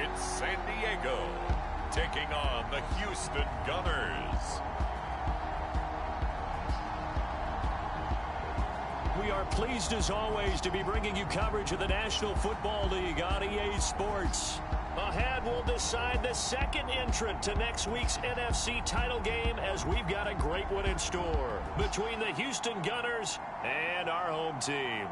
it's San Diego taking on the Houston Gunners. We are pleased as always to be bringing you coverage of the National Football League on EA Sports. Ahead, we'll decide the second entrant to next week's NFC title game, as we've got a great one in store between the Houston Gunners and our home team.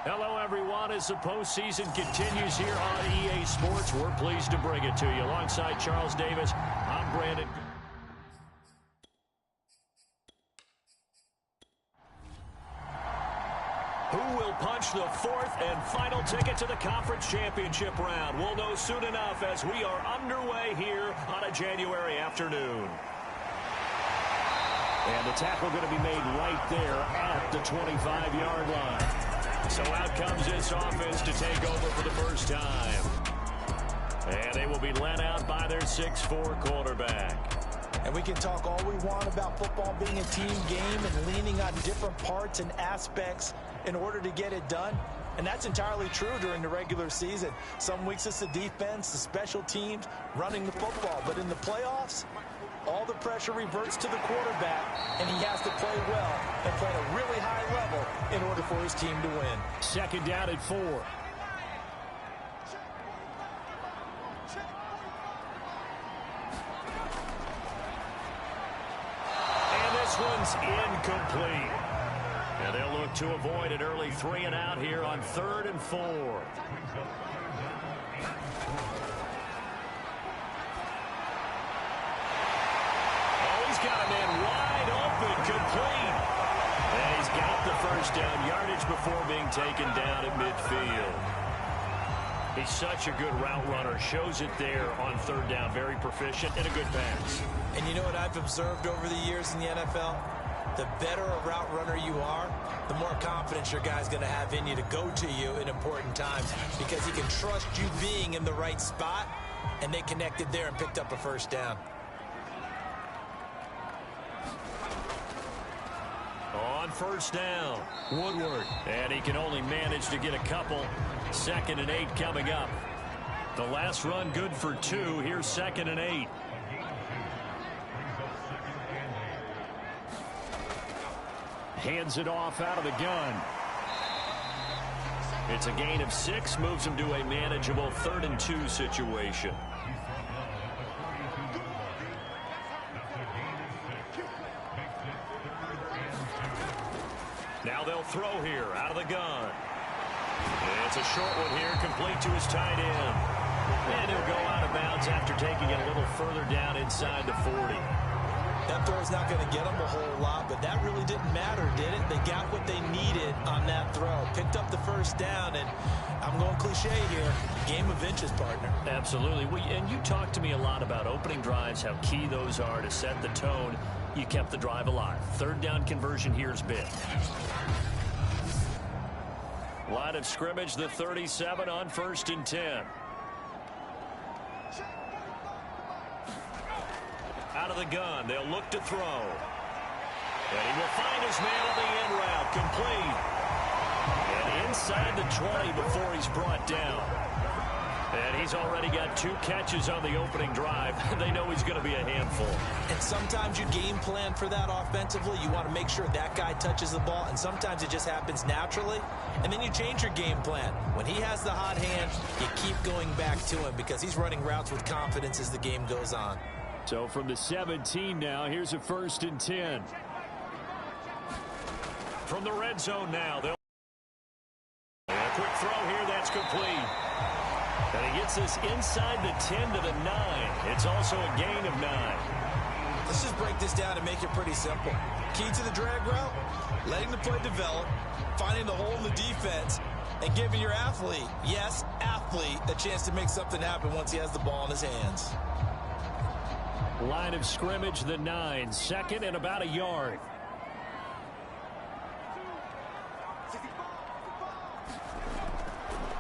Hello, everyone. As the postseason continues here on EA Sports, we're pleased to bring it to you. Alongside Charles Davis, I'm Brandon. Who will punch the fourth and final ticket to the conference championship round? We'll know soon enough as we are underway here on a January afternoon. And the tackle going to be made right there at the 25-yard line. So out comes this offense to take over for the first time. And they will be led out by their 6'4" quarterback. And we can talk all we want about football being a team game and leaning on different parts and aspects in order to get it done. And that's entirely true during the regular season. Some weeks it's the defense, the special teams, running the football. But in the playoffs, all the pressure reverts to the quarterback, and he has to play well and play at a really high level in order for his team to win. Second down at 4. And this one's incomplete. And they'll look to avoid an early 3 and out here on 3rd and 4. Got him in wide open, complete. And he's got the first down yardage before being taken down at midfield. He's such a good route runner. Shows it there on 3rd down. Very proficient and a good pass. And you know what I've observed over the years in the NFL? The better a route runner you are, the more confidence your guy's going to have in you to go to you in important times, because he can trust you being in the right spot, and they connected there and picked up a first down. On 1st down, Woodward. And he can only manage to get a couple. 2nd and 8 coming up. The last run good for 2. Here's 2nd and 8. Hands it off out of the gun. It's a gain of 6. Moves him to a manageable 3rd and 2 situation. Now they'll throw here out of the gun. It's a short one here, complete to his tight end. And he'll go out of bounds after taking it a little further down inside the 40. That throw's not going to get them a whole lot, but that really didn't matter, did it? They got what they needed on that throw. Picked up the first down, and I'm going cliche here, game of inches, partner. Absolutely. And you talked to me a lot about opening drives, how key those are to set the tone. You kept the drive alive. 3rd down conversion here is big. Line of scrimmage, the 37 on 1st and 10. Out of the gun, they'll look to throw. And he will find his man on the end route, complete. And inside the 20 before he's brought down. And he's already got 2 catches on the opening drive. They know he's going to be a handful. And sometimes you game plan for that offensively. You want to make sure that guy touches the ball, and sometimes it just happens naturally. And then you change your game plan. When he has the hot hand, you keep going back to him because he's running routes with confidence as the game goes on. So from the 17 now, here's a 1st and 10. From the red zone now, they'll... A quick throw here, that's complete. And he gets this inside the 10 to the 9. It's also a gain of 9. Let's just break this down and make it pretty simple. Key to the drag route, letting the play develop, finding the hole in the defense, and giving your athlete, yes, athlete, a chance to make something happen once he has the ball in his hands. Line of scrimmage, the 9. 2nd and about a yard.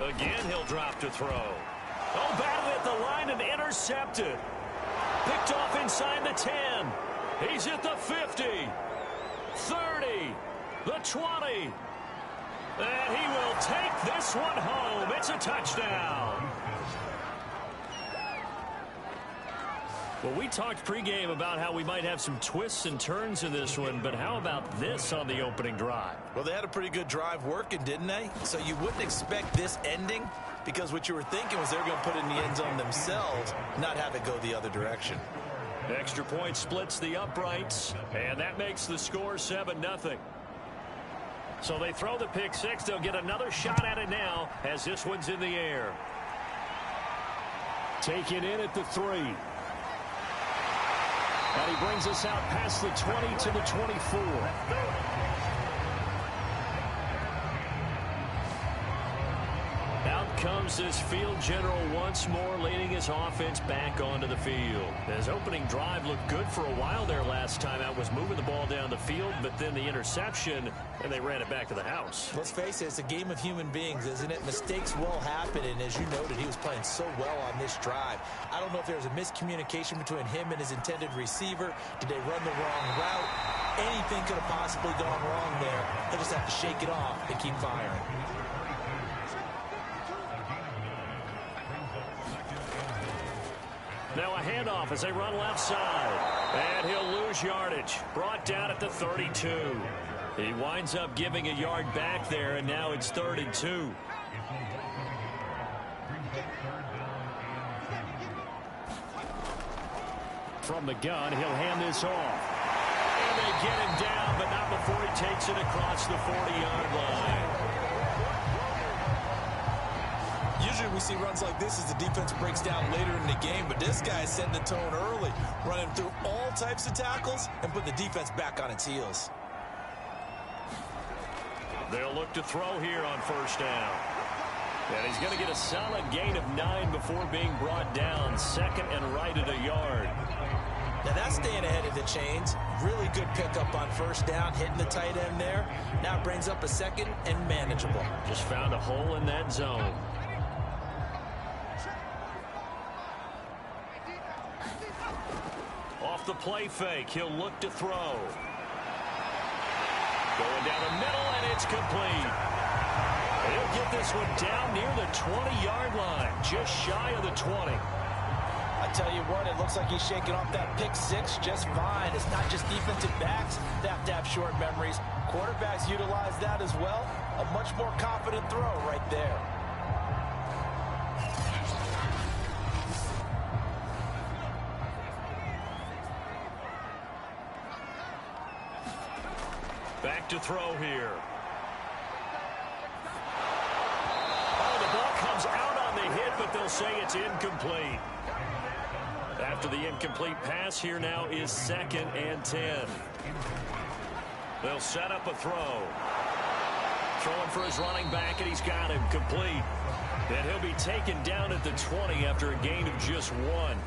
Again, he'll drop to throw. Oh, batted it at the line and intercepted. Picked off inside the 10. He's at the 50, 30, the 20. And he will take this one home. It's a touchdown. Well, we talked pregame about how we might have some twists and turns in this one, but how about this on the opening drive? Well, they had a pretty good drive working, didn't they? So you wouldn't expect this ending, because what you were thinking was they were going to put it in the end zone themselves, not have it go the other direction. Extra point splits the uprights, and that makes the score 7-0. So they throw the pick six. They'll get another shot at it now as this one's in the air. Taken in at the 3. And he brings us out past the 20 to the 24. Out comes this field general once more, leading his offense back onto the field. His opening drive looked good for a while there last time out, was moving the ball down the field, but then the interception, and they ran it back to the house. Let's face it, it's a game of human beings, isn't it? Mistakes will happen, and as you noted, he was playing so well on this drive. I don't know if there was a miscommunication between him and his intended receiver. Did they run the wrong route? Anything could have possibly gone wrong there. He'll just have to shake it off and keep firing. Now a handoff as they run left side. And he'll lose yardage. Brought down at the 32. He winds up giving a yard back there, and now it's 3rd and 2. From the gun, he'll hand this off. And they get him down, but not before he takes it across the 40-yard line. Usually we see runs like this as the defense breaks down later in the game, but this guy is setting the tone early, running through all types of tackles and put the defense back on its heels. They'll look to throw here on 1st down. And he's going to get a solid gain of 9 before being brought down. 2nd and right at a yard. Now that's staying ahead of the chains. Really good pickup on 1st down, hitting the tight end there. Now it brings up a 2nd and manageable. Just found a hole in that zone. Off the play fake, he'll look to throw. Going down the middle, and it's complete. He'll get this one down near the 20-yard line, just shy of the 20. I tell you what, it looks like he's shaking off that pick six just fine. It's not just defensive backs that have to have short memories. Quarterbacks utilize that as well. A much more confident throw right there. Back to throw here. Oh, the ball comes out on the hit, but they'll say it's incomplete. After the incomplete pass, here now is 2nd and 10. They'll set up a throw. Throwing for his running back, and he's got him complete. And he'll be taken down at the 20 after a gain of just 1.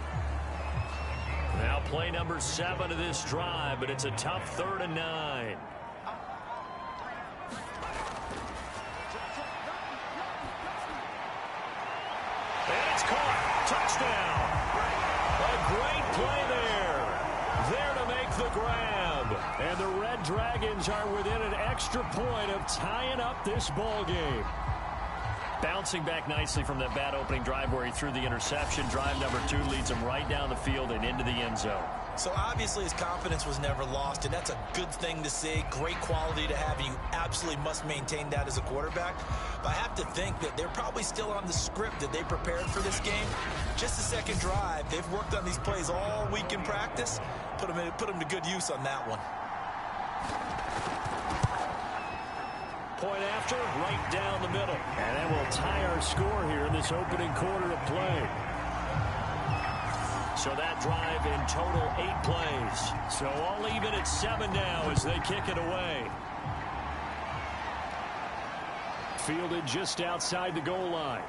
Now play number 7 of this drive, but it's a tough 3rd and 9. And it's caught. Touchdown. A great play there. There to make the grab. And the Red Dragons are within an extra point of tying up this ball game. Bouncing back nicely from that bad opening drive where he threw the interception. Drive number 2 leads him right down the field and into the end zone. So obviously his confidence was never lost, and that's a good thing to see. Great quality to have. You absolutely must maintain that as a quarterback. But I have to think that they're probably still on the script that they prepared for this game. Just the second drive. They've worked on these plays all week in practice. Put them to good use on that one. Point after, right down the middle. And that will tie our score here in this opening quarter of play. So that drive in total 8 plays. So all even at 7 now as they kick it away. Fielded just outside the goal line.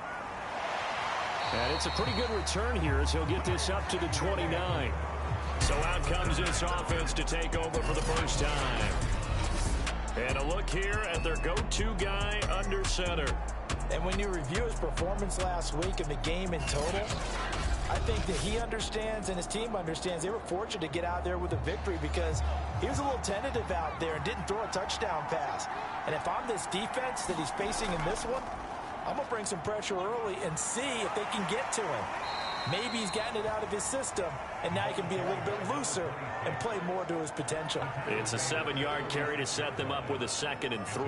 And it's a pretty good return here as he'll get this up to the 29. So out comes this offense to take over for the first time. And a look here at their go-to guy under center. And when you review his performance last week in the game in total, I think that he understands and his team understands they were fortunate to get out there with a victory because he was a little tentative out there and didn't throw a touchdown pass. And if I'm this defense that he's facing in this one, I'm going to bring some pressure early and see if they can get to him. Maybe he's gotten it out of his system, and now he can be a little bit looser and play more to his potential. It's a 7-yard carry to set them up with a 2nd and 3.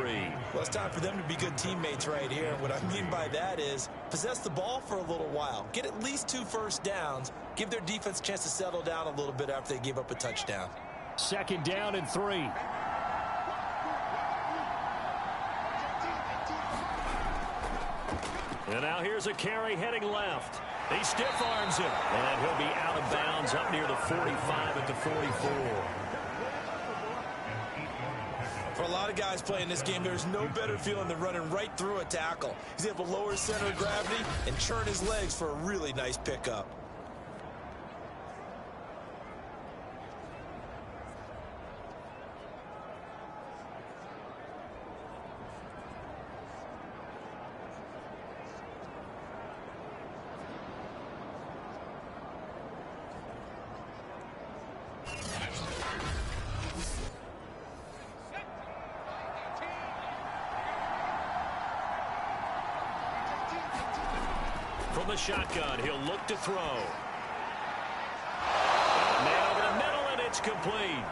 Well, it's time for them to be good teammates right here. And what I mean by that is possess the ball for a little while. Get at least 2 first downs. Give their defense a chance to settle down a little bit after they give up a touchdown. 2nd down and 3. And now here's a carry heading left. He stiff arms him, and he'll be out of bounds up near the 45 at the 44. For a lot of guys playing this game, there's no better feeling than running right through a tackle. He's able to lower his center of gravity and churn his legs for a really nice pickup. From the shotgun, he'll look to throw. Man over the middle, and it's complete.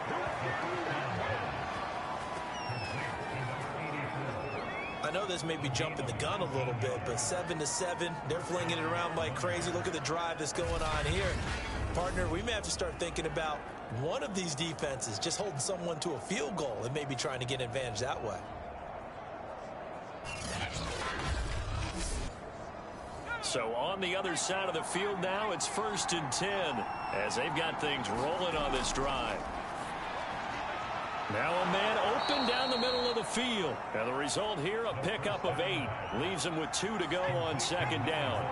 I know this may be jumping the gun a little bit, but 7-7, they're flinging it around like crazy. Look at the drive that's going on here. Partner, we may have to start thinking about one of these defenses just holding someone to a field goal and maybe trying to get an advantage that way. So on the other side of the field now, it's 1st and 10 as they've got things rolling on this drive. Now a man open down the middle of the field. And the result here, a pickup of 8. Leaves him with 2 to go on 2nd down.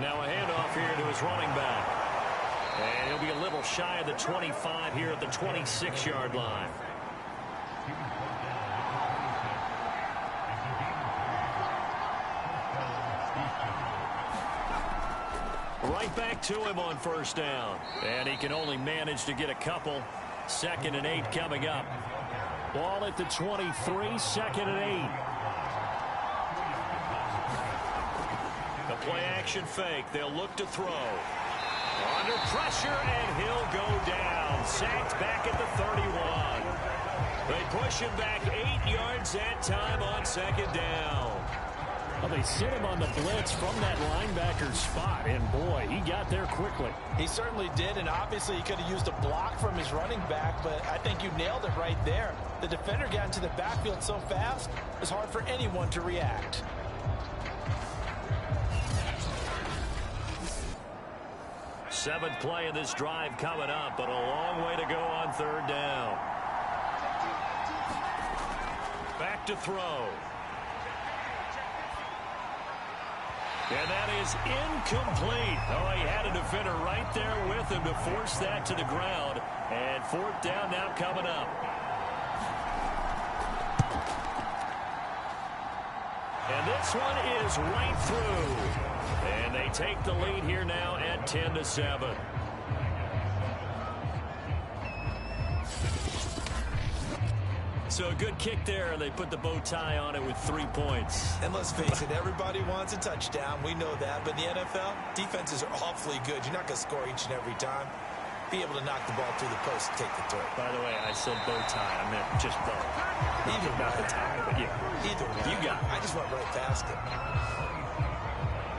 Now a handoff here to his running back. And he'll be a little shy of the 25 here at the 26-yard line. Right back to him on 1st down. And he can only manage to get a couple. 2nd and 8 coming up. Ball at the 23, 2nd and 8. The play action fake. They'll look to throw. Under pressure, and he'll go down. Sacked back at the 31. They push him back 8 yards that time on 2nd down. Well, they sit him on the blitz from that linebacker spot, and boy, he got there quickly. He certainly did, and obviously he could have used a block from his running back, but I think you nailed it right there. The defender got into the backfield so fast, it's hard for anyone to react. Seventh play of this drive coming up, but a long way to go on 3rd down. Back to throw. And that is incomplete. Oh, he had a defender right there with him to force that to the ground. And 4th down now coming up. And this one is right through. And they take the lead here now at 10-7. So a good kick there. They put the bow tie on it with 3 points. And let's face it, everybody wants a touchdown. We know that. But in the NFL, defenses are awfully good. You're not going to score each and every time. Be able to knock the ball through the post and take the throw. By the way, I said bow tie. I meant just bow. Either not the tie, but yeah. Either way. You got it. I just went right past it.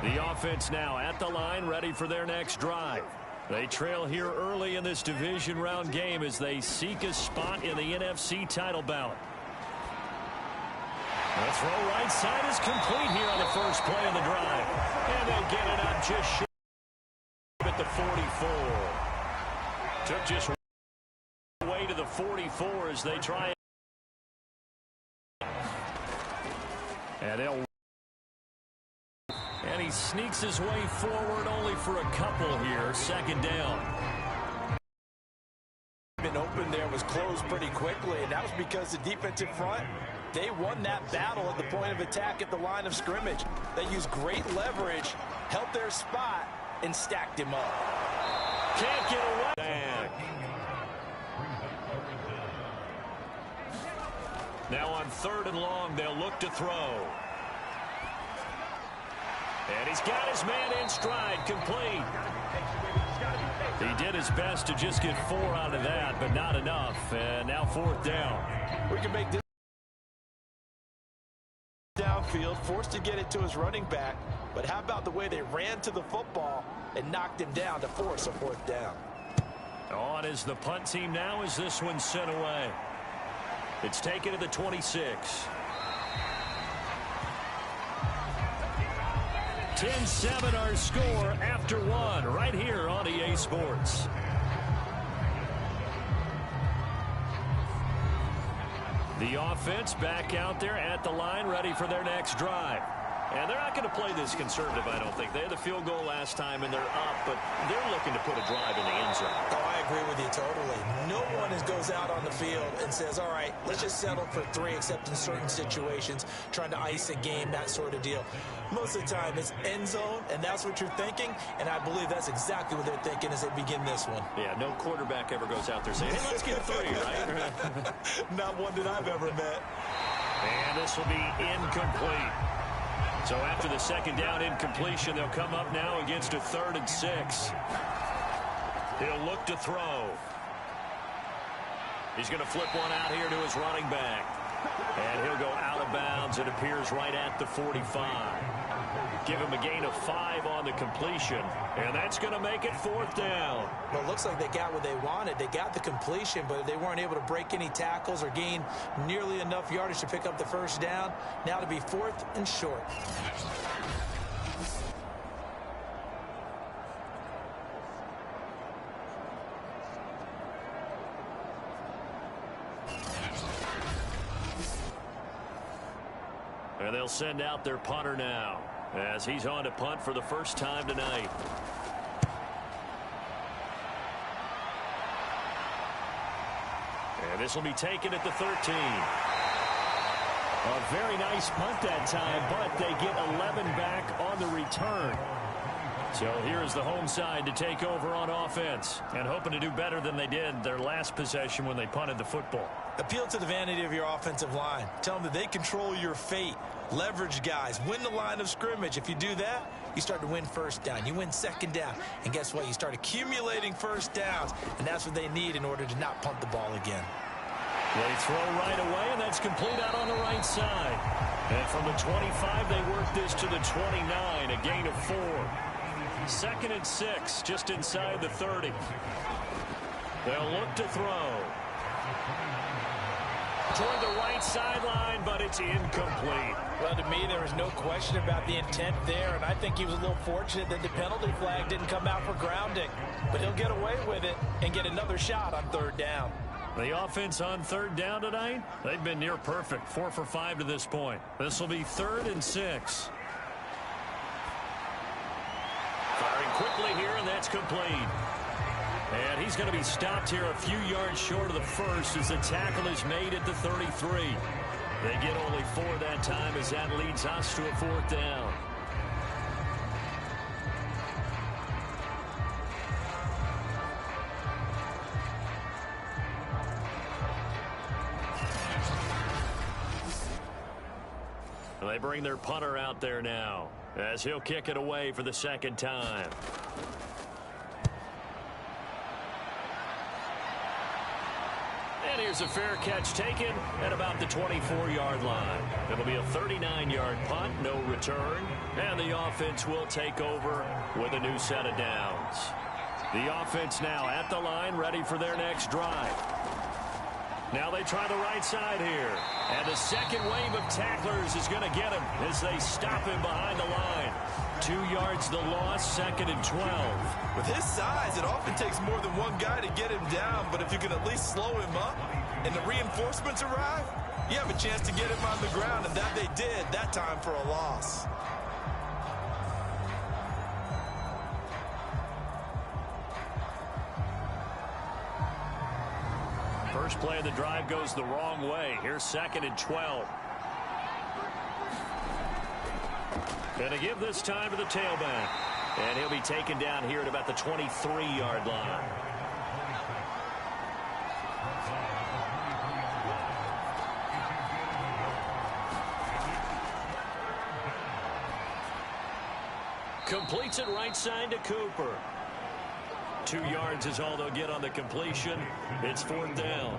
The offense now at the line, ready for their next drive. They trail here early in this division round game as they seek a spot in the NFC title bout. The throw right side is complete here on the first play of the drive. And they'll get it up just short at the 44. Took just way to the 44 as they try. And they'll. And he sneaks his way forward only for a couple here. 2nd down. Been open there, was closed pretty quickly, and that was because the defensive front They won that battle at the point of attack at the line of scrimmage. They used great leverage, held their spot, and stacked him up. Can't get away. Now on 3rd and long, they'll look to throw. And he's got his man in stride, complete. He did his best to just get 4 out of that, but not enough. And now 4th down. We can make this downfield, forced to get it to his running back. But how about the way they ran to the football and knocked him down to force a 4th down? On is the punt team now as this one's sent away. It's taken to the 26. 10-7 our score after 1 right here on EA Sports. The offense back out there at the line, ready for their next drive. And they're not going to play this conservative, I don't think. They had the field goal last time, and they're up, but they're looking to put a drive in the end zone. Oh, I agree with you totally. No one goes out on the field and says, all right, let's just settle for 3, except in certain situations, trying to ice a game, that sort of deal. Most of the time, it's end zone, and that's what you're thinking, and I believe that's exactly what they're thinking as they begin this one. Yeah, no quarterback ever goes out there saying, hey, let's get 3, right? Not one that I've ever met. And this will be incomplete. So after the 2nd down incompletion, they'll come up now against a 3rd and 6. He'll look to throw. He's going to flip one out here to his running back. And he'll go out of bounds. It appears right at the 45. Give him a gain of 5 on the completion. And that's going to make it 4th down. Well, it looks like they got what they wanted. They got the completion, but they weren't able to break any tackles or gain nearly enough yardage to pick up the 1st down. Now to be 4th and short. And they'll send out their punter now as he's on to punt for the first time tonight. And this will be taken at the 13. A very nice punt that time, but they get 11 back on the return. So here's the home side to take over on offense and hoping to do better than they did their last possession when they punted the football. Appeal to the vanity of your offensive line. Tell them that they control your fate. Leverage guys. Win the line of scrimmage. If you do that, you start to win 1st down. You win 2nd down. And guess what? You start accumulating 1st downs. And that's what they need in order to not punt the ball again. They throw right away, and that's complete out on the right side. And from the 25, they work this to the 29, a gain of 4. 2nd and 6, just inside the 30. They'll look to throw. Toward the right sideline, but it's incomplete. Well, to me, there was no question about the intent there, and I think he was a little fortunate that the penalty flag didn't come out for grounding. But he'll get away with it and get another shot on 3rd down. The offense on 3rd down tonight, they've been near perfect. 4 for 5 to this point. This will be 3rd and 6. Firing quickly here, and that's complete. And he's going to be stopped here a few yards short of the 1st as the tackle is made at the 33. They get only 4 that time as that leads us to a 4th down. They bring their punter out there now as he'll kick it away for the 2nd time. And here's a fair catch taken at about the 24-yard line. It'll be a 39-yard punt, no return, and the offense will take over with a new set of downs. The offense now at the line, ready for their next drive. Now they try the right side here. And the 2nd wave of tacklers is going to get him as they stop him behind the line. 2 yards the loss, 2nd and 12. With his size, it often takes more than one guy to get him down, but if you can at least slow him up and the reinforcements arrive, you have a chance to get him on the ground, and that they did that time for a loss. First play of the drive goes the wrong way. Here's 2nd and 12. Going to give this time to the tailback. And he'll be taken down here at about the 23-yard line. Completes it right side to Cooper. 2 yards is all they'll get on the completion. It's 4th down.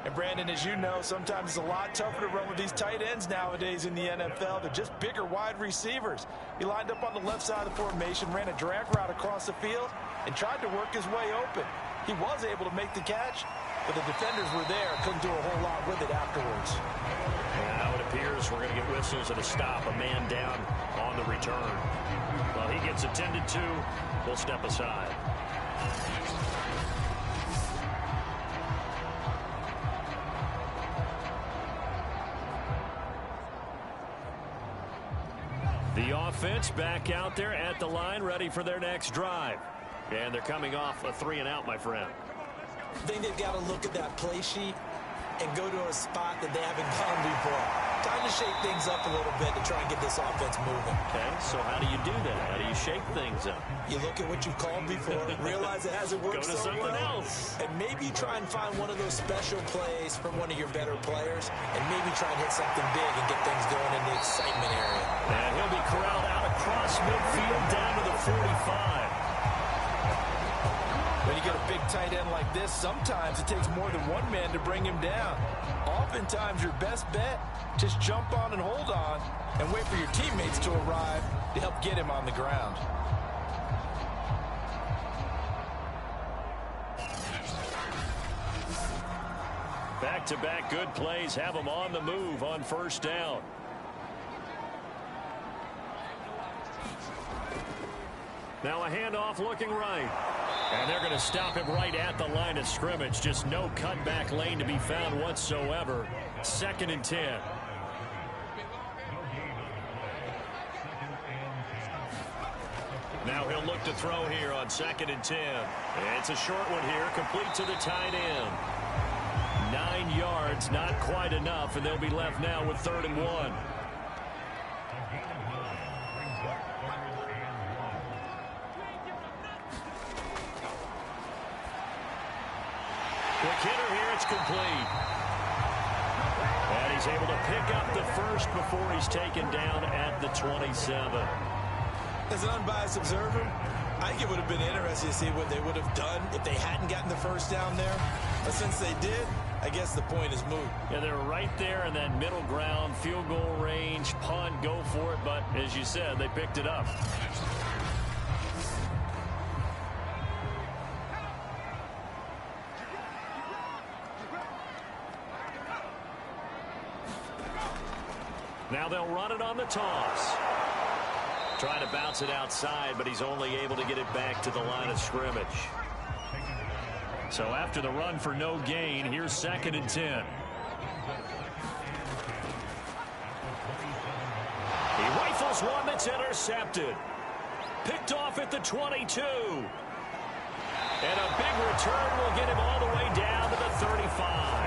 And Brandon, as you know, sometimes it's a lot tougher to run with these tight ends nowadays in the NFL. They're just bigger wide receivers. He lined up on the left side of the formation, ran a drag route across the field, and tried to work his way open. He was able to make the catch, but the defenders were there, couldn't do a whole lot with it afterwards. Now it appears we're going to get whistles at a stop, a man down on the return. Well, he gets attended to. We'll step aside. The offense back out there at the line, ready for their next drive. And they're coming off a 3-and-out, my friend. I think they've got to look at that play sheet and go to a spot that they haven't gone before. Time to shake things up a little bit to try and get this offense moving. Okay, so how do you do that? How do you shake things up? You look at what you've called before, realize it hasn't worked so well. Go to something else. And maybe try and find one of those special plays from one of your better players, and maybe try and hit something big and get things going in the excitement area. And he'll be corralled out across midfield down to the 45. When you get a big tight end like this, sometimes it takes more than one man to bring him down. Oftentimes, your best bet, just jump on and hold on and wait for your teammates to arrive to help get him on the ground. Back-to-back good plays have them on the move on 1st down. Now a handoff looking right. And they're going to stop him right at the line of scrimmage. Just no cutback lane to be found whatsoever. 2nd and 10. Now he'll look to throw here on 2nd and 10. It's a short one here, complete to the tight end. 9 yards, not quite enough, and they'll be left now with 3rd and 1. Quick hitter here, it's complete. And he's able to pick up the first before he's taken down at the 27. As an unbiased observer, I think it would have been interesting to see what they would have done if they hadn't gotten the first down there. But since they did, I guess the point is moot. Yeah, they're right there in that middle ground, field goal range, punt, go for it. But as you said, they picked it up. Now they'll run it on the toss. Trying to bounce it outside, but he's only able to get it back to the line of scrimmage. So after the run for no gain, here's 2nd and 10. He rifles one that's intercepted. Picked off at the 22. And a big return will get him all the way down to the 35.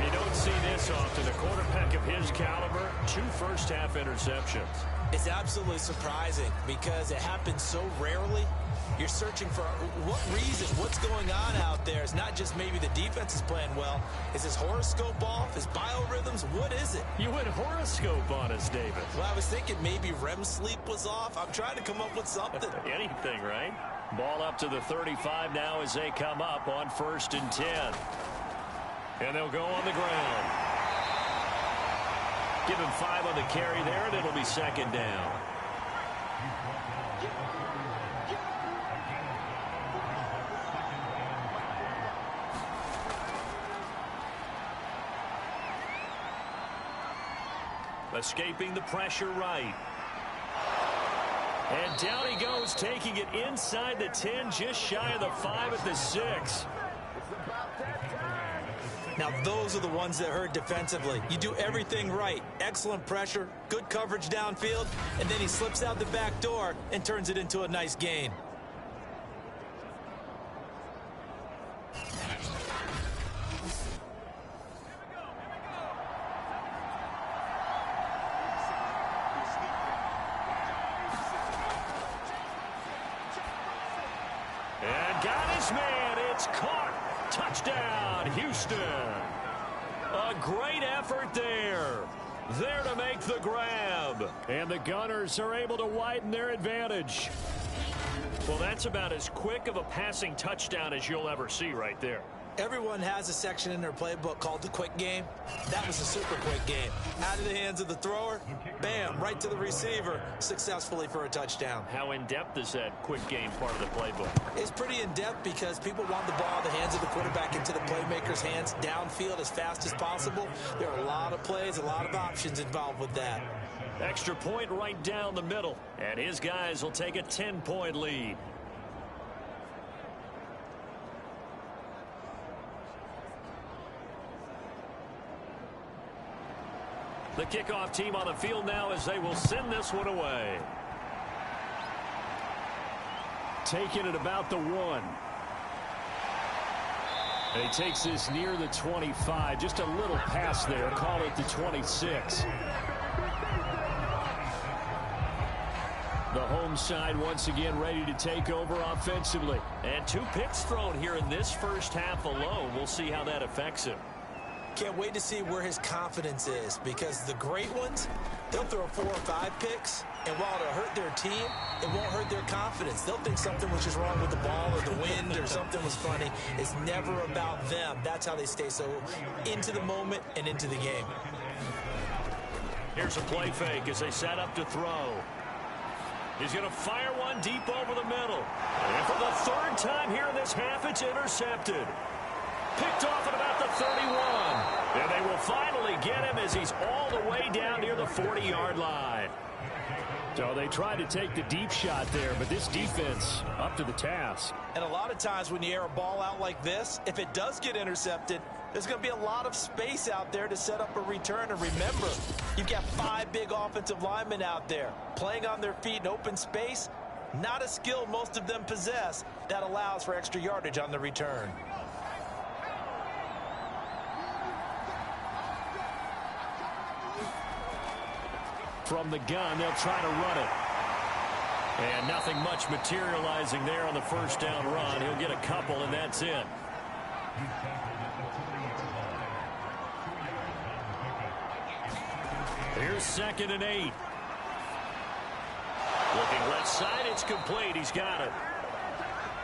You don't see this often. A quarterback of his caliber, 2 first-half interceptions. It's absolutely surprising because it happens so rarely. You're searching for what reason, what's going on out there. It's not just maybe the defense is playing well. Is his horoscope off? His biorhythms? What is it? You went horoscope on us, David. Well, I was thinking maybe REM sleep was off. I'm trying to come up with something. Anything, right? Ball up to the 35 now as they come up on 1st and 10. And they'll go on the ground. Give him 5 on the carry there, and it'll be 2nd down. Escaping the pressure right. And down he goes, taking it inside the 10, just shy of the 5 at the 6. Now, those are the ones that hurt defensively. You do everything right. Excellent pressure, good coverage downfield, and then he slips out the back door and turns it into a nice gain. his man. It's caught. Touchdown, Houston. A great effort there. There to make the grab. And the Gunners are able to widen their advantage. Well, that's about as quick of a passing touchdown as you'll ever see right there. Everyone has a section in their playbook called the quick game. That was a super quick game. Out of the hands of the thrower, bam, right to the receiver, successfully for a touchdown. How in-depth is that quick game part of the playbook? It's pretty in-depth because people want the ball in the hands of the quarterback into the playmaker's hands downfield as fast as possible. There are a lot of plays, a lot of options involved with that. Extra point right down the middle. And his guys will take a 10-point lead. The kickoff team on the field now as they will send this one away. Taking it about the 1. And he takes this near the 25. Just a little pass there. Call it the 26. The home side once again ready to take over offensively. And 2 picks thrown here in this first half alone. We'll see how that affects him. Can't wait to see where his confidence is, because the great ones, they'll throw 4 or 5 picks, and while it'll hurt their team, it won't hurt their confidence. They'll think something was just wrong with the ball or the wind or something was funny. It's never about them. That's how they stay so into the moment and into the game. Here's a play fake as they set up to throw. He's going to fire one deep over the middle. And for the 3rd time here in this half, it's intercepted. Picked off at about the 31. And they will finally get him as he's all the way down near the 40-yard line. So they tried to take the deep shot there, but this defense up to the task. And a lot of times when you air a ball out like this, if it does get intercepted, there's going to be a lot of space out there to set up a return. And remember, you've got 5 big offensive linemen out there playing on their feet in open space. Not a skill most of them possess that allows for extra yardage on the return. From the gun, they'll try to run it. And nothing much materializing there on the first down run. He'll get a couple, and that's it. Here's 2nd and 8. Looking left side, it's complete. He's got it.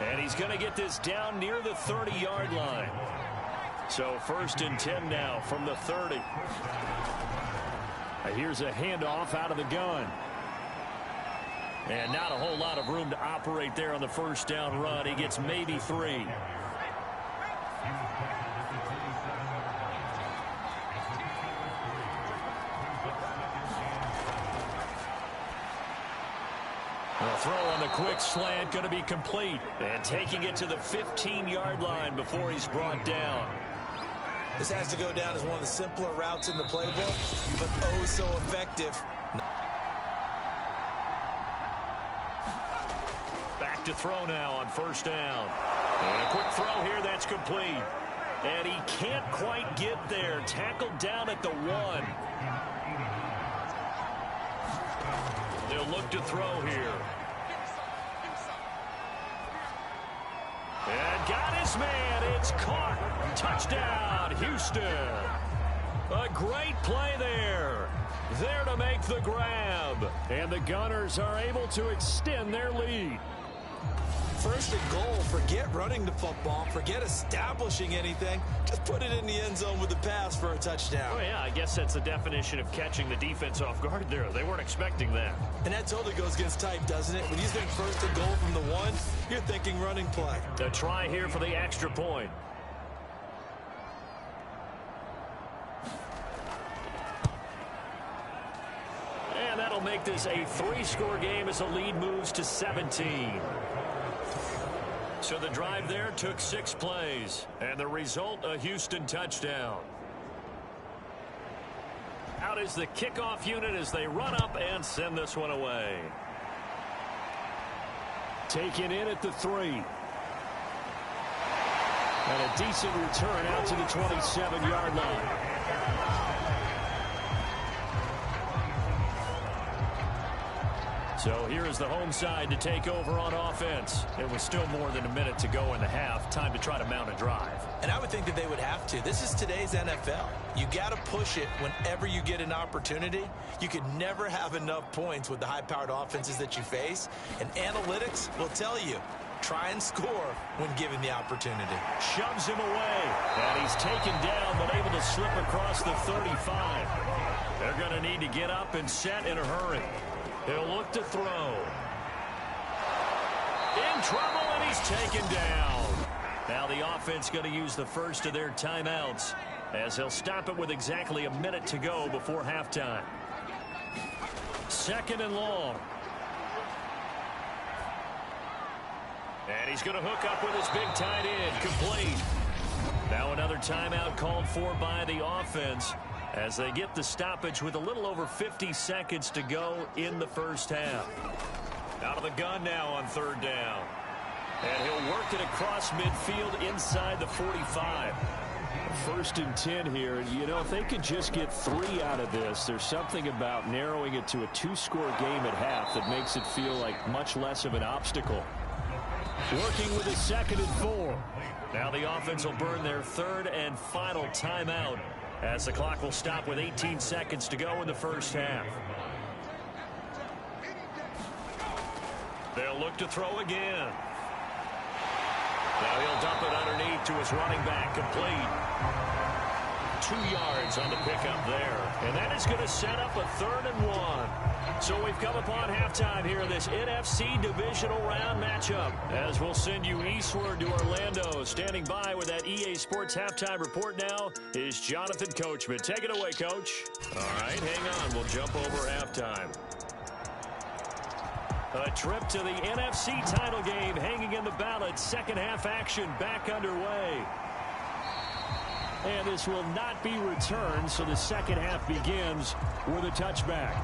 And he's going to get this down near the 30-yard line. So 1st and 10 now from the 30. Here's a handoff out of the gun. And not a whole lot of room to operate there on the first down run. He gets maybe 3. A throw on the quick slant going to be complete. And taking it to the 15-yard line before he's brought down. This has to go down as one of the simpler routes in the playbook, but oh so effective. Back to throw now on first down. And a quick throw here, that's complete. And he can't quite get there. Tackled down at the 1. They'll look to throw here. And got his man. It's caught. Touchdown, Houston. A great play there. There to make the grab. And the Gunners are able to extend their lead. 1st and goal. Forget running the football. Forget establishing anything. Just put it in the end zone with the pass for a touchdown. Oh, yeah, I guess that's the definition of catching the defense off guard there. They weren't expecting that. And that totally goes against type, doesn't it? When you think 1st and goal from the 1, you're thinking running play. A try here for the extra point. And that'll make this a 3-score game as the lead moves to 17. So the drive there took 6 plays. And the result, a Houston touchdown. Out is the kickoff unit as they run up and send this one away. Taken in at the 3. And a decent return out to the 27-yard line. So here is the home side to take over on offense. It was still more than a minute to go in the half. Time to try to mount a drive. And I would think that they would have to. This is today's NFL. You got to push it whenever you get an opportunity. You can never have enough points with the high-powered offenses that you face. And analytics will tell you, try and score when given the opportunity. Shoves him away. And he's taken down, but able to slip across the 35. They're going to need to get up and set in a hurry. He'll look to throw. In trouble, and he's taken down. Now the offense going to use the first of their timeouts as he'll stop it with exactly a minute to go before halftime. 2nd and long. And he's going to hook up with his big tight end. Complete. Now another timeout called for by the offense as they get the stoppage with a little over 50 seconds to go in the first half. Out of the gun now on 3rd down. And he'll work it across midfield inside the 45. 1st and 10 here. You know, if they could just get 3 out of this, there's something about narrowing it to a 2-score game at half that makes it feel like much less of an obstacle. Working with his 2nd and 4. Now the offense will burn their 3rd and final timeout as the clock will stop with 18 seconds to go in the first half. They'll look to throw again. Now he'll dump it underneath to his running back. Complete. 2 yards on the pickup there. And that is going to set up a 3rd and 1. So we've come upon halftime here in this NFC divisional round matchup. As we'll send you eastward to Orlando. Standing by with that EA Sports halftime report now is Jonathan Coachman. Take it away, Coach. All right, hang on. We'll jump over halftime. A trip to the NFC title game hanging in the balance. 2nd half action back underway. And this will not be returned, so the 2nd half begins with a touchback.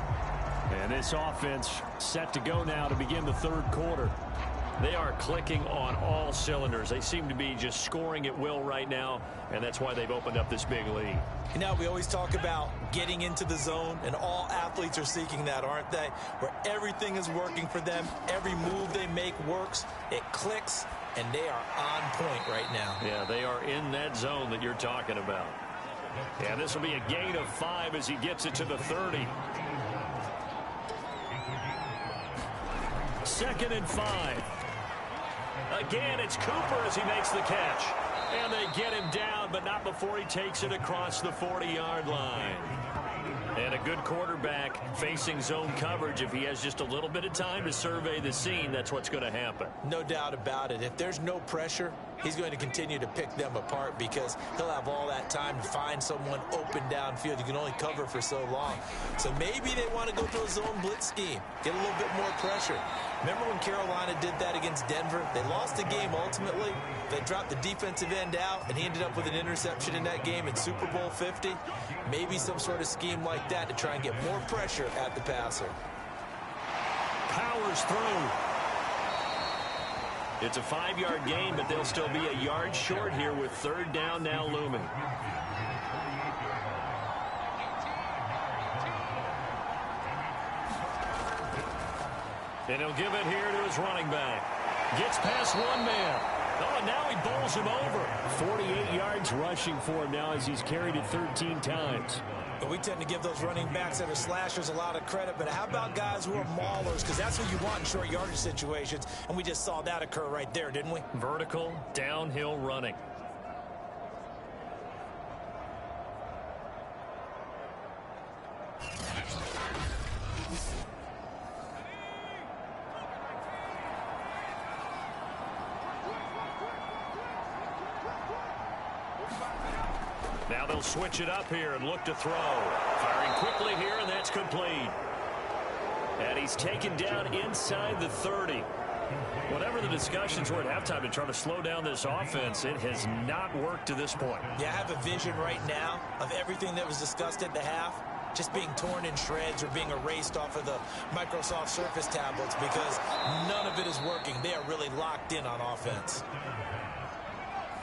And this offense set to go now to begin the 3rd quarter. They are clicking on all cylinders. They seem to be just scoring at will right now, and that's why they've opened up this big lead. You know, we always talk about getting into the zone, and all athletes are seeking that, aren't they? Where everything is working for them, every move they make works, it clicks, and they are on point right now. Yeah, they are in that zone that you're talking about. Yeah, this will be a gain of 5 as he gets it to the 30. 2nd and 5. Again, it's Cooper as he makes the catch. And they get him down, but not before he takes it across the 40-yard line. And a good quarterback facing zone coverage. If he has just a little bit of time to survey the scene, that's what's going to happen. No doubt about it. If there's no pressure, he's going to continue to pick them apart because he'll have all that time to find someone open downfield. You can only cover for so long. So maybe they want to go to a zone blitz scheme, get a little bit more pressure. Remember when Carolina did that against Denver? They lost the game ultimately. They dropped the defensive end out, and he ended up with an interception in that game in Super Bowl 50. Maybe some sort of scheme like that to try and get more pressure at the passer. Powers through. It's a 5-yard gain, but they'll still be a yard short here with 3rd down now looming. And he'll give it here to his running back. Gets past one man. Oh, and now he bowls him over. 48 yards rushing for him now as he's carried it 13 times. But we tend to give those running backs that are slashers a lot of credit. But how about guys who are maulers? Because that's what you want in short yardage situations. And we just saw that occur right there, didn't we? Vertical, downhill running. Now they'll switch it up here and look to throw. Firing quickly here, and that's complete. And he's taken down inside the 30. Whatever the discussions were at halftime to try to slow down this offense, it has not worked to this point. Yeah, I have a vision right now of everything that was discussed at the half just being torn in shreds or being erased off of the Microsoft Surface tablets because none of it is working. They are really locked in on offense.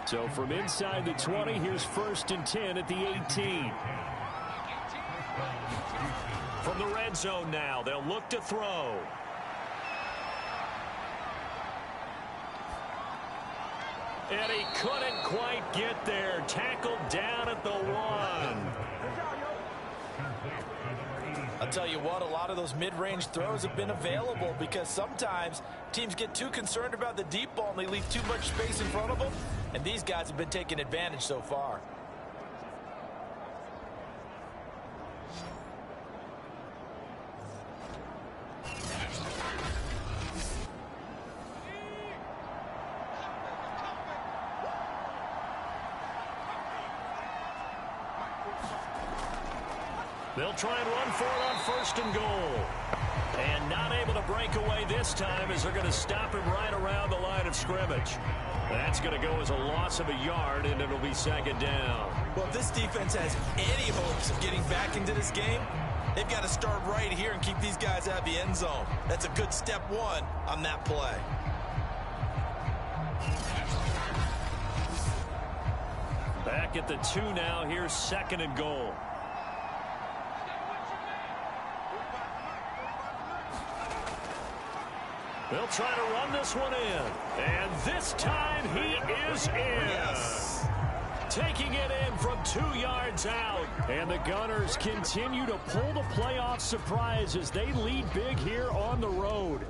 So from inside the 20, here's 1st and 10 at the 18. From the red zone now, they'll look to throw. And he couldn't quite get there. Tackled down at the 1. I'll tell you what, a lot of those mid-range throws have been available because sometimes teams get too concerned about the deep ball and they leave too much space in front of them. And these guys have been taking advantage so far. They'll try and run for it on 1st and goal. And not able to break away this time as they're going to stop him right around the line of scrimmage. That's going to go as a loss of a yard, and it'll be 2nd down. Well, if this defense has any hopes of getting back into this game, they've got to start right here and keep these guys out of the end zone. That's a good step 1 on that play. Back at the 2 now. Here's 2nd and goal. They'll try to run this one in. And this time he is in. Yes. Taking it in from 2 yards out. And the Gunners continue to pull the playoff surprise as they lead big here on the road.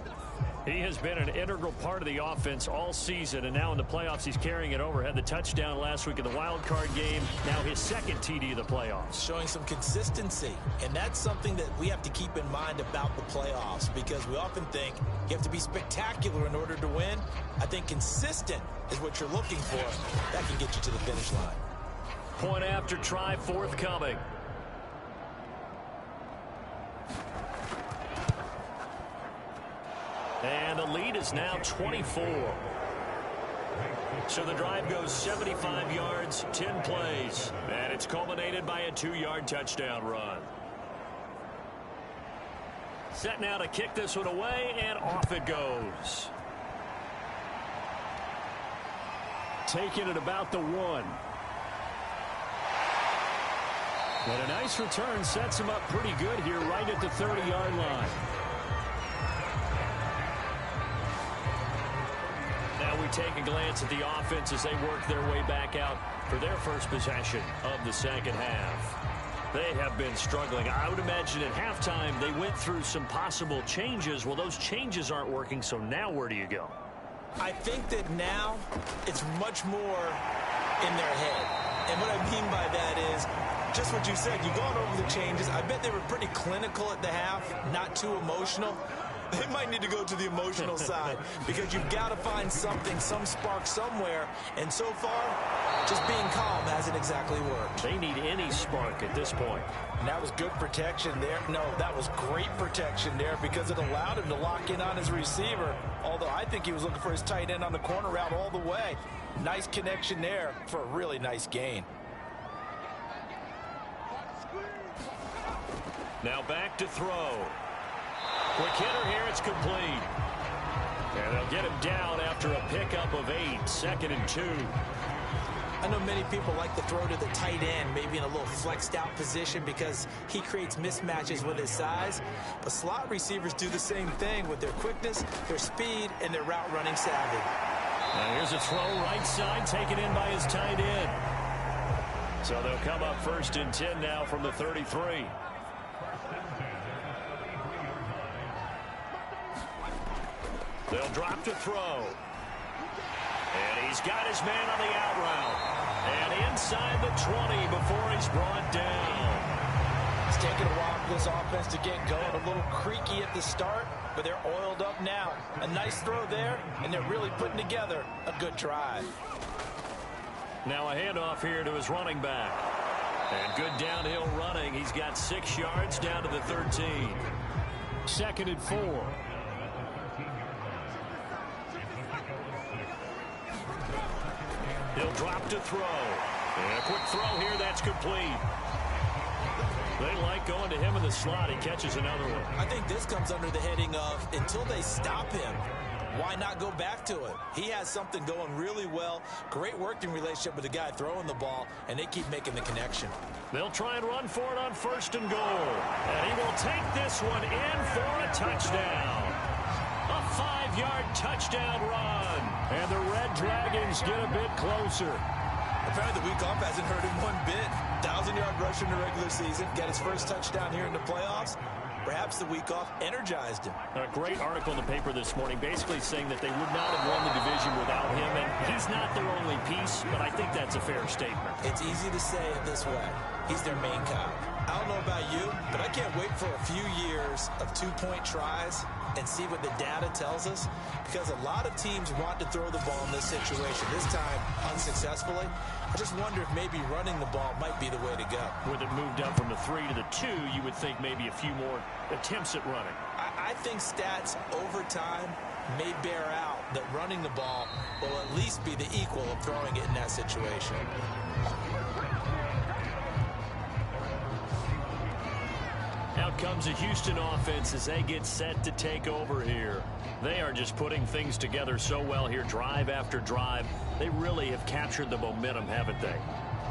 He has been an integral part of the offense all season, and now in the playoffs he's carrying it over. Had the touchdown last week in the wild card game. Now his 2nd TD of the playoffs. Showing some consistency, and that's something that we have to keep in mind about the playoffs because we often think you have to be spectacular in order to win. I think consistent is what you're looking for. That can get you to the finish line. Point after try forthcoming. And the lead is now 24. So the drive goes 75 yards, 10 plays. And it's culminated by a 2-yard touchdown run. Set now to kick this one away, and off it goes. Taking it about the 1. And a nice return sets him up pretty good here right at the 30-yard line. Now we take a glance at the offense as they work their way back out for their first possession of the 2nd half. They have been struggling. I would imagine at halftime they went through some possible changes. Well, those changes aren't working, so now where do you go? I think that now it's much more in their head. And what I mean by that is just what you said. You've gone over the changes. I bet they were pretty clinical at the half, not too emotional. They might need to go to the emotional side because you've got to find something, some spark somewhere. And so far, just being calm hasn't exactly worked. They need any spark at this point. And that was good protection there. No, that was great protection there because it allowed him to lock in on his receiver. Although I think he was looking for his tight end on the corner route all the way. Nice connection there for a really nice gain. Now back to throw. Quick hitter here, it's complete. And they'll get him down after a pickup of 8, 2nd and 2. I know many people like to throw to the tight end, maybe in a little flexed out position because he creates mismatches with his size. But slot receivers do the same thing with their quickness, their speed, and their route running savvy. Now here's a throw right side taken in by his tight end. So they'll come up 1st and 10 now from the 33. They'll drop to throw. And he's got his man on the out route. And inside the 20 before he's brought down. It's taken a while for this offense to get going. A little creaky at the start, but they're oiled up now. A nice throw there, and they're really putting together a good drive. Now a handoff here to his running back. And good downhill running. He's got 6 yards down to the 13. 2nd and 4. He'll drop to throw. And a quick throw here, that's complete. They like going to him in the slot. He catches another one. I think this comes under the heading of until they stop him, why not go back to it? He has something going really well. Great working relationship with the guy throwing the ball, and they keep making the connection. They'll try and run for it on 1st and goal. And he will take this one in for a touchdown. A 5-yard touchdown run. And the Red Dragons get a bit closer. Apparently the week off hasn't hurt him one bit. 1,000-yard rusher in the regular season. Got his first touchdown here in the playoffs. Perhaps the week off energized him. A great article in the paper this morning basically saying that they would not have won the division without him. And he's not their only piece, but I think that's a fair statement. It's easy to say it this way. He's their main cog. I don't know about you, but I can't wait for a few years of two-point tries and see what the data tells us, because a lot of teams want to throw the ball in this situation, this time unsuccessfully. I just wonder if maybe running the ball might be the way to go. With it moved up from the 3 to the 2, you would think maybe a few more attempts at running. I think stats over time may bear out that running the ball will at least be the equal of throwing it in that situation. Out comes the Houston offense as they get set to take over here. They are just putting things together so well here, drive after drive. They really have captured the momentum, haven't they?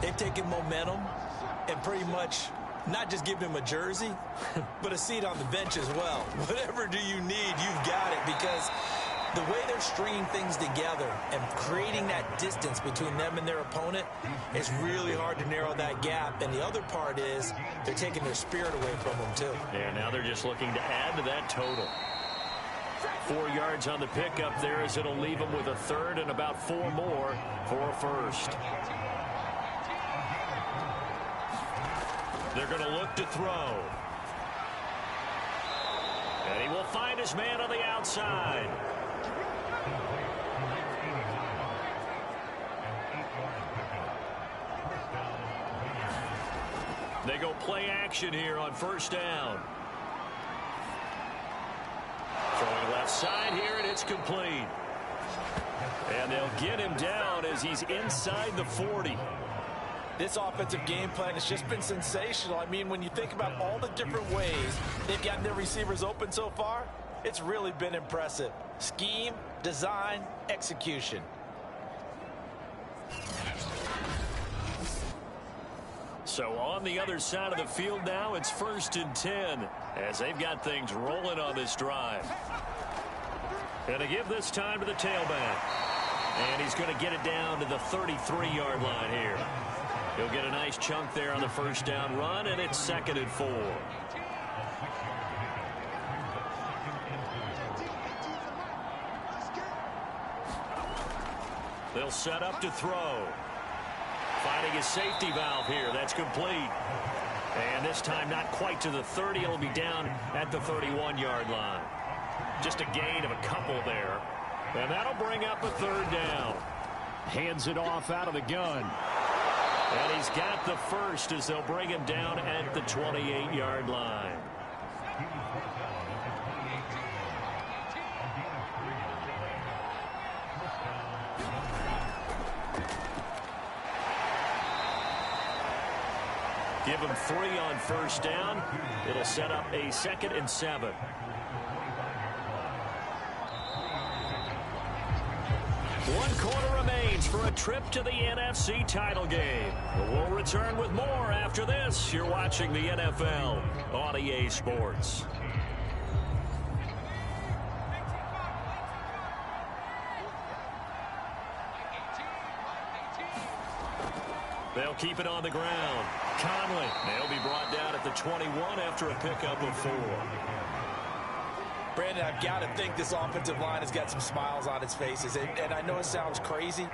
They've taken momentum and pretty much not just given him a jersey, but a seat on the bench as well. Whatever do you need, you've got it, because the way they're stringing things together and creating that distance between them and their opponent is really hard to narrow that gap. And the other part is they're taking their spirit away from them, too. Yeah, now they're just looking to add to that total. 4 yards on the pickup there as it'll leave them with a third and about 4 more for a first. They're going to look to throw. And he will find his man on the outside. They go play action here on first down. Throwing left side here, and it's complete. And they'll get him down as he's inside the 40. This offensive game plan has just been sensational. I mean, when you think about all the different ways they've gotten their receivers open so far, it's really been impressive. Scheme, design, execution. So on the other side of the field now, it's 1st and 10 as they've got things rolling on this drive. And to give this time to the tailback. And he's going to get it down to the 33-yard line here. He'll get a nice chunk there on the first down run, and it's 2nd and 4. They'll set up to throw. Finding his safety valve here. That's complete. And this time not quite to the 30. It'll be down at the 31-yard line. Just a gain of a couple there. And that'll bring up a 3rd down. Hands it off out of the gun. And he's got the first as they'll bring him down at the 28-yard line. Give him 3 on first down. It'll set up a 2nd and 7. One quarter remains for a trip to the NFC title game. We'll return with more after this. You're watching the NFL on EA Sports. They'll keep it on the ground. Conley, they'll be brought down at the 21 after a pickup of 4. Brandon, I've got to think this offensive line has got some smiles on its faces. And I know it sounds crazy,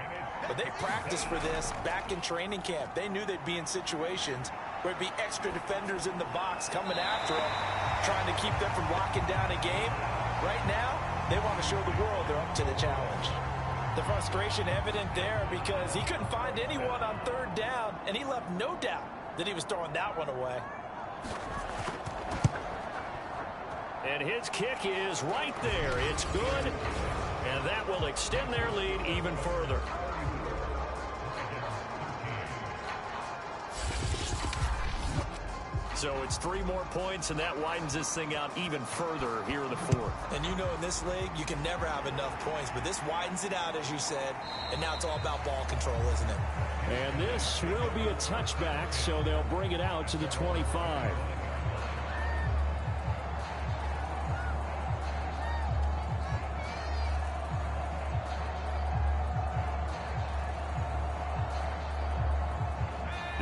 but they practiced for this back in training camp. They knew they'd be in situations where it'd be extra defenders in the box coming after them, trying to keep them from locking down a game. Right now, they want to show the world they're up to the challenge. The frustration evident there because he couldn't find anyone on 3rd down, and he left no doubt that he was throwing that one away. And his kick is right there. It's good, and that will extend their lead even further. So it's 3 more points, and that widens this thing out even further here in the 4th. And you know in this league, you can never have enough points, but this widens it out, as you said, and now it's all about ball control, isn't it? And this will be a touchback, so they'll bring it out to the 25.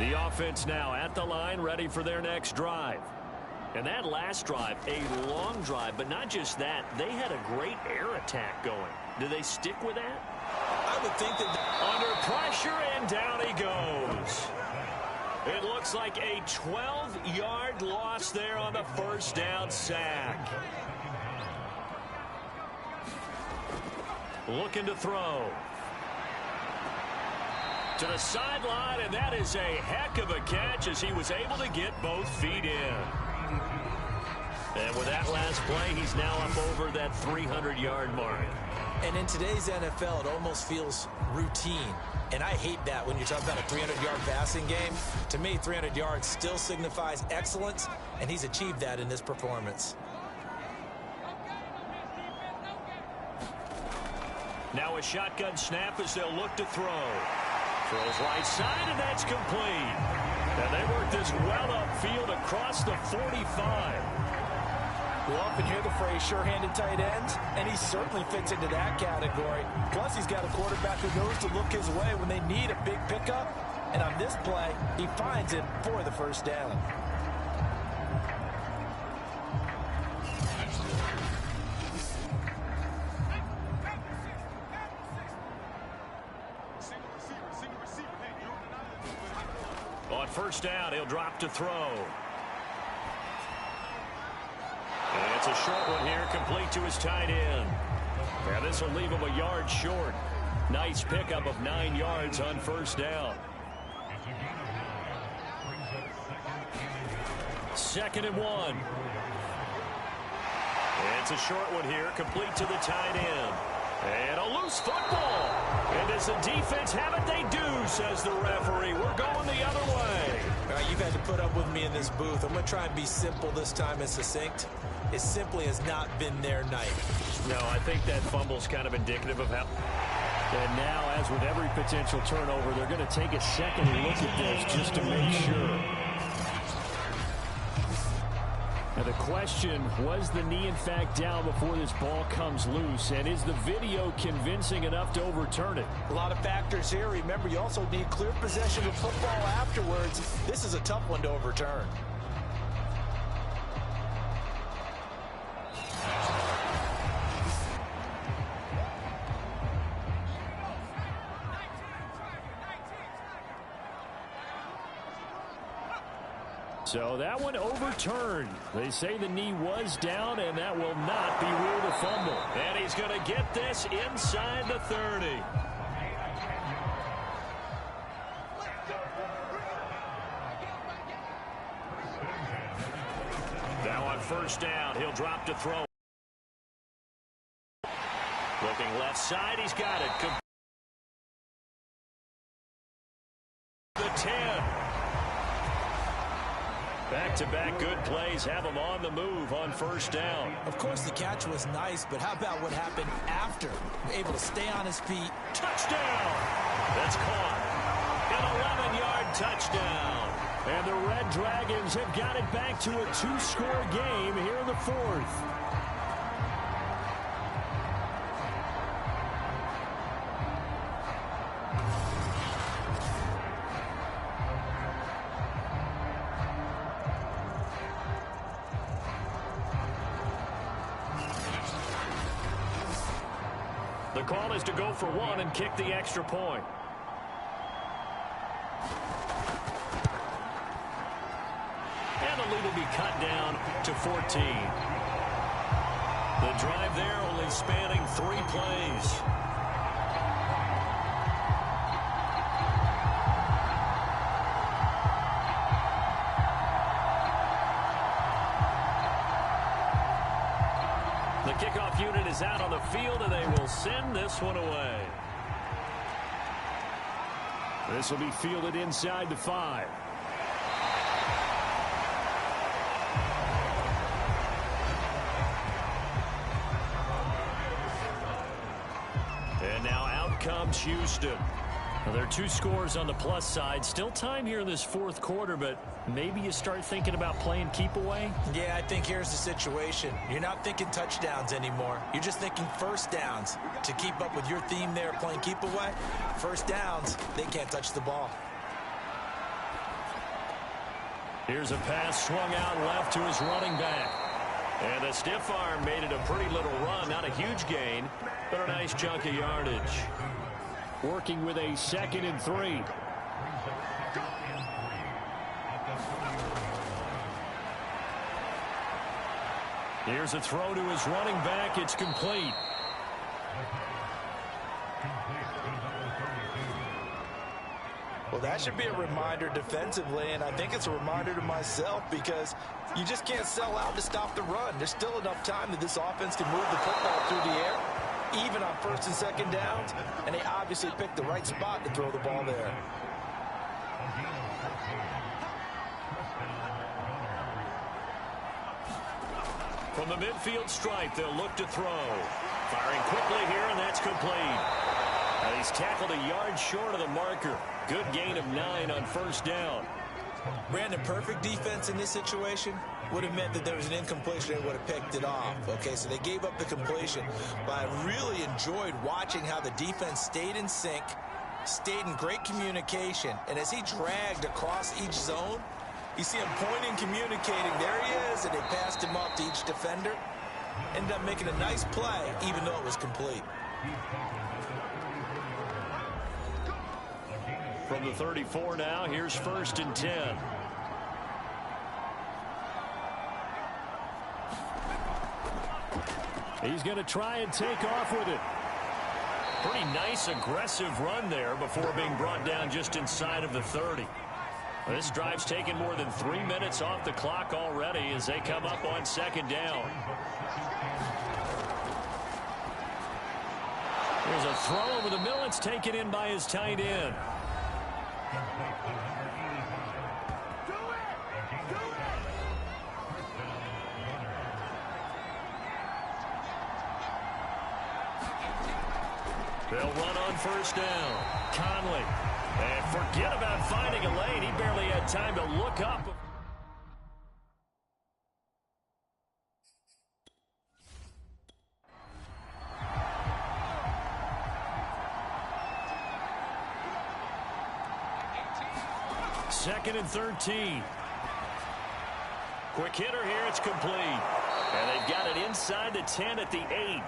The offense now at the line, ready for their next drive. And that last drive, a long drive, but not just that. They had a great air attack going. Do they stick with that? I would think that under pressure, and down he goes. It looks like a 12-yard loss there on the first down sack. Looking to throw. To the sideline, and that is a heck of a catch as he was able to get both feet in. And with that last play, he's now up over that 300-yard mark. And in today's NFL, it almost feels routine. And I hate that when you talk about a 300-yard passing game. To me, 300 yards still signifies excellence, and he's achieved that in this performance. Now a shotgun snap as they'll look to throw. Throws right side, and that's complete. And they work this well upfield across the 45. We'll often hear the phrase sure-handed tight ends, and he certainly fits into that category. Plus, he's got a quarterback who knows to look his way when they need a big pickup. And on this play, he finds it for the first down. On first down, he'll drop to throw. And it's a short one here, complete to his tight end. Now this will leave him a yard short. Nice pickup of 9 yards on first down. 2nd and 1. And it's a short one here, complete to the tight end. And a loose football. And does the defense have it? They do, says the referee. We're going the other way. All right, you've had to put up with me in this booth. I'm going to try and be simple this time and succinct. It simply has not been their night. No, I think that fumble's kind of indicative of how. And now, as with every potential turnover, they're going to take a second look at this just to make sure. Now the question, was the knee in fact down before this ball comes loose? And is the video convincing enough to overturn it? A lot of factors here. Remember, you also need clear possession of football afterwards. This is a tough one to overturn. So that one overturned. They say the knee was down, and that will not be ruled a fumble. And he's going to get this inside the 30. Now on first down, he'll drop to throw. Looking left side, he's got it. The 10. Back-to-back good plays have him on the move on first down. Of course, the catch was nice, but how about what happened after? Able to stay on his feet. Touchdown! That's caught. An 11-yard touchdown. And the Red Dragons have got it back to a 2-score game here in the 4th. The call is to go for one and kick the extra point. And the lead will be cut down to 14. The drive there only spanning 3 plays. The kickoff unit is out on the field, and they will send this one away. This will be fielded inside the 5. And now out comes Houston. Well, there are 2 scores on the plus side. Still time here in this 4th quarter, but maybe you start thinking about playing keep away? Yeah, I think here's the situation. You're not thinking touchdowns anymore. You're just thinking first downs. To keep up with your theme there, playing keep away, first downs, they can't touch the ball. Here's a pass swung out left to his running back. And the stiff arm made it a pretty little run. Not a huge gain, but a nice chunk of yardage. Working with a 2nd and 3. Here's a throw to his running back. It's complete. Well, that should be a reminder defensively, and I think it's a reminder to myself because you just can't sell out to stop the run. There's still enough time that this offense can move the football through the air, even on 1st and 2nd downs, and they obviously picked the right spot to throw the ball there. From the midfield stripe, they'll look to throw. Firing quickly here, and that's complete. Now he's tackled a yard short of the marker. Good gain of 9 on 1st down. Brandon, perfect defense in this situation would have meant that there was an incompletion. They would have picked it off. Okay, so they gave up the completion. But I really enjoyed watching how the defense stayed in sync, stayed in great communication. And as he dragged across each zone, you see him pointing, communicating. There he is, and they passed him up to each defender. Ended up making a nice play, even though it was complete. From the 34 now, here's 1st and 10. He's going to try and take off with it. Pretty nice, aggressive run there before being brought down just inside of the 30. This drive's taken more than 3 minutes off the clock already as they come up on 2nd down. There's a throw over the middle. It's taken in by his tight end. They'll run on 1st down. Conley. And forget about finding a lane. He barely had time to look up. Second and 13. Quick hitter here. It's complete. And they've got it inside the 10 at the 8.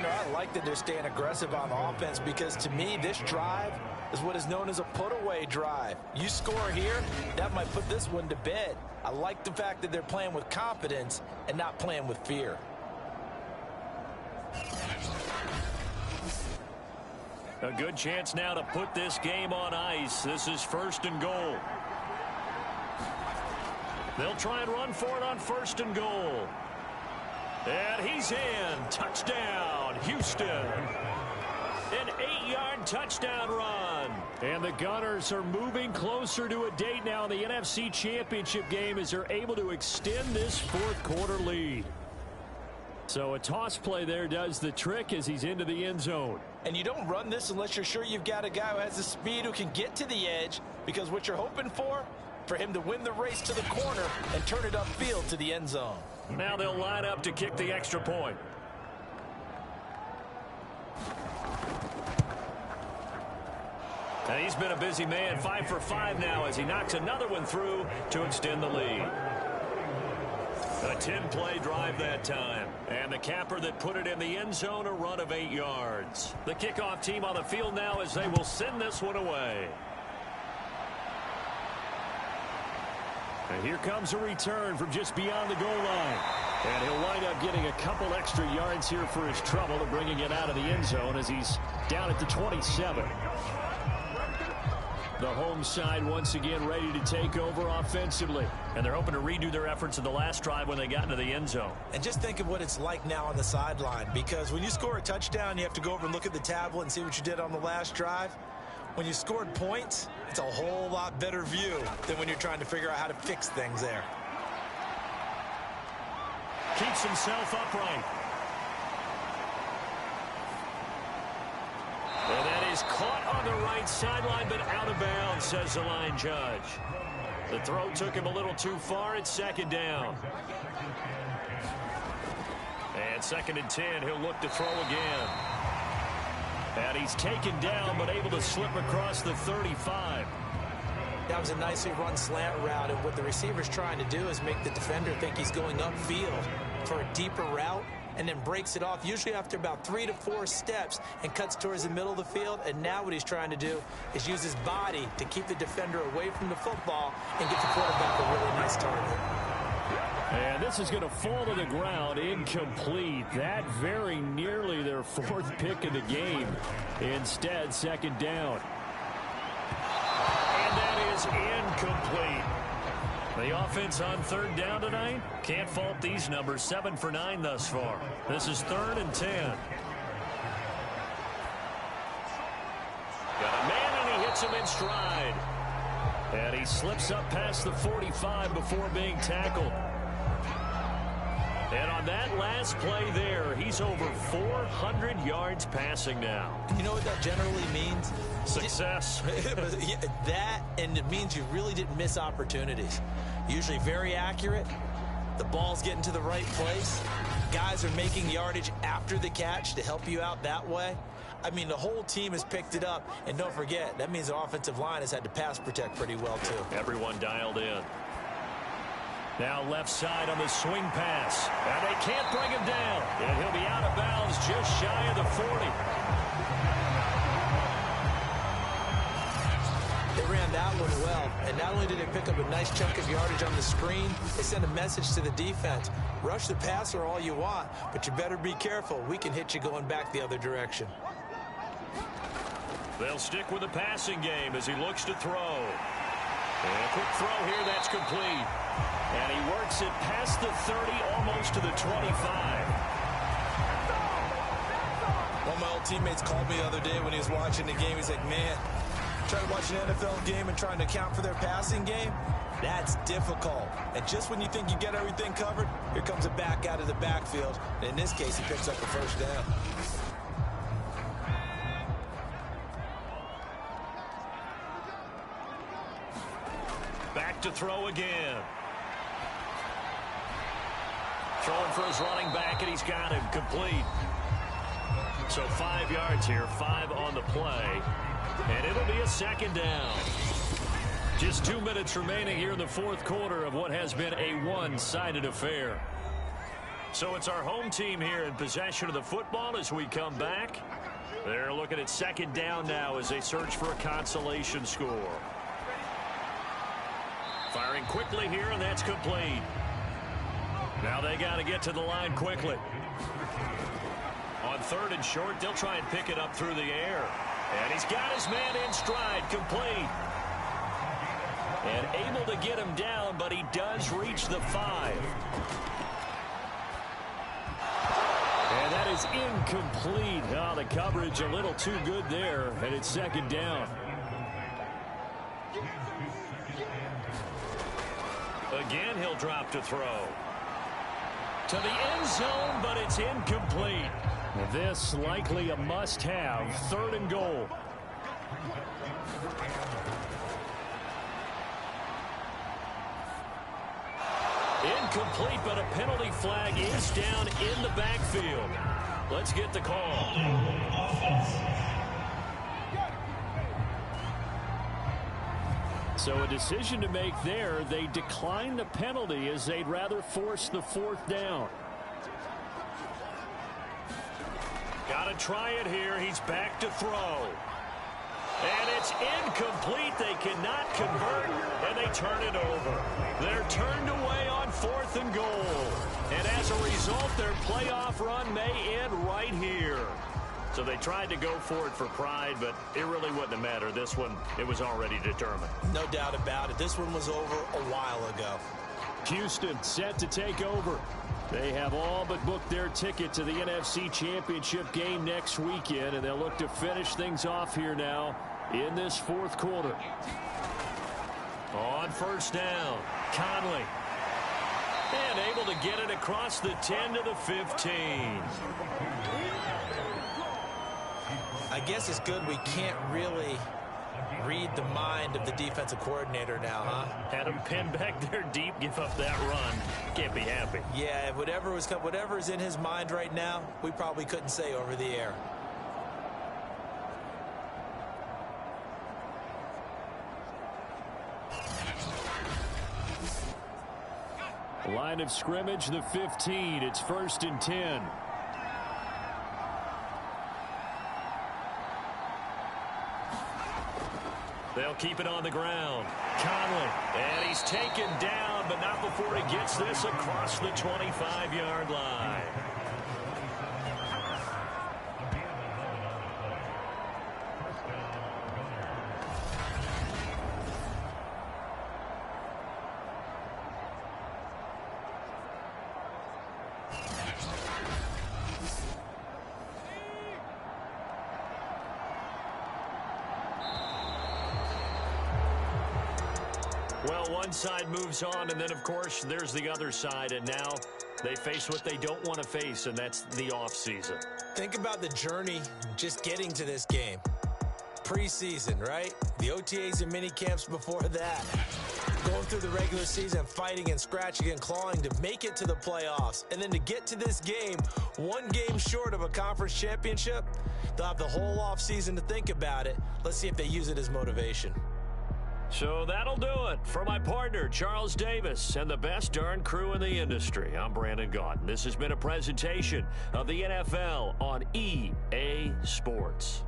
I like that they're staying aggressive on offense because, to me, this drive is what is known as a put-away drive. You score here, that might put this one to bed. I like the fact that they're playing with confidence and not playing with fear. A good chance now to put this game on ice. This is 1st and goal. They'll try and run for it on 1st and goal. And he's in. Touchdown, Houston. An 8-yard touchdown run. And the Gunners are moving closer to a date now in the NFC Championship game as they're able to extend this 4th quarter lead. So a toss play there does the trick as he's into the end zone. And you don't run this unless you're sure you've got a guy who has the speed who can get to the edge, because what you're hoping for him to win the race to the corner and turn it upfield to the end zone. Now they'll line up to kick the extra point. And he's been a busy man, 5 for 5 now as he knocks another one through to extend the lead. A 10-play drive that time. And the capper that put it in the end zone, a run of 8 yards. The kickoff team on the field now as they will send this one away. And here comes a return from just beyond the goal line. And he'll wind up getting a couple extra yards here for his trouble and bringing it out of the end zone as he's down at the 27. The home side once again ready to take over offensively. And they're hoping to redo their efforts in the last drive when they got into the end zone. And just think of what it's like now on the sideline, because when you score a touchdown, you have to go over and look at the tablet and see what you did on the last drive. When you scored points, it's a whole lot better view than when you're trying to figure out how to fix things there. Keeps himself upright. And that is caught on the right sideline, but out of bounds, says the line judge. The throw took him a little too far. It's 2nd down. And 2nd and 10, he'll look to throw again. And he's taken down, but able to slip across the 35. That was a nicely run slant route, and what the receiver's trying to do is make the defender think he's going upfield for a deeper route, and then breaks it off, usually after about 3 to 4 steps, and cuts towards the middle of the field. And now what he's trying to do is use his body to keep the defender away from the football and get the quarterback a really nice target. And this is going to fall to the ground, incomplete. That very nearly their 4th pick of the game. Instead, second down. And that is incomplete. The offense on 3rd down tonight, can't fault these numbers. 7 for 9 thus far. This is 3rd and 10. Got a man, and he hits him in stride. And he slips up past the 45 before being tackled. And on that last play there, he's over 400 yards passing now. You know what that generally means? Success. That, and it means you really didn't miss opportunities. Usually very accurate. The ball's getting to the right place. Guys are making yardage after the catch to help you out that way. I mean, the whole team has picked it up. And don't forget, that means the offensive line has had to pass protect pretty well, too. Everyone dialed in. Now left side on the swing pass. And they can't bring him down. And he'll be out of bounds just shy of the 40. They ran that one well. And not only did they pick up a nice chunk of yardage on the screen, they sent a message to the defense. Rush the passer all you want, but you better be careful. We can hit you going back the other direction. They'll stick with the passing game as he looks to throw. And a quick throw here, that's complete. And he works it past the 30, almost to the 25. One of my old teammates called me the other day when he was watching the game. He's like, man, trying to watch an NFL game and trying to account for their passing game, that's difficult. And just when you think you get everything covered, here comes a back out of the backfield. And in this case, he picks up the first down. Back to throw again. Throwing for his running back, and he's got him complete. So 5 yards here, 5 on the play. And it'll be a second down. Just 2 minutes remaining here in the 4th quarter of what has been a one-sided affair. So it's our home team here in possession of the football as we come back. They're looking at second down now as they search for a consolation score. Firing quickly here, and that's complete. Now they got to get to the line quickly. On 3rd and short, they'll try and pick it up through the air. And he's got his man in stride, complete. And able to get him down, but he does reach the 5. And that is incomplete. Oh, the coverage a little too good there, and it's second down. Again, he'll drop to throw. To the end zone, but it's incomplete. This likely a must-have. 3rd and goal. Incomplete, but a penalty flag is down in the backfield. Let's get the call. So a decision to make there. They decline the penalty as they'd rather force the 4th down. Got to try it here. He's back to throw. And it's incomplete. They cannot convert, and they turn it over. They're turned away on 4th and goal. And as a result, their playoff run may end right here. So they tried to go for it for pride, but it really wouldn't have mattered. This one, it was already determined. No doubt about it. This one was over a while ago. Houston set to take over. They have all but booked their ticket to the NFC Championship game next weekend, and they'll look to finish things off here now in this 4th quarter. On 1st down, Conley. And able to get it across the 10 to the 15. I guess it's good we can't really read the mind of the defensive coordinator now, huh? Had him pinned back there deep, give up that run. Can't be happy. Yeah, whatever is in his mind right now, we probably couldn't say over the air. Line of scrimmage, the 15. It's 1st and 10. They'll keep it on the ground. Conley, and he's taken down, but not before he gets this across the 25-yard line. Well, one side moves on, and then, of course, there's the other side, and now they face what they don't want to face, and that's the offseason. Think about the journey just getting to this game. Preseason, right? The OTAs and mini camps before that. Going through the regular season, fighting and scratching and clawing to make it to the playoffs. And then to get to this game, one game short of a conference championship, they'll have the whole offseason to think about it. Let's see if they use it as motivation. So that'll do it for my partner, Charles Davis, and the best darn crew in the industry. I'm Brandon Gaudin. This has been a presentation of the NFL on EA Sports.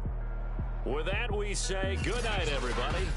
With that, we say good night, everybody.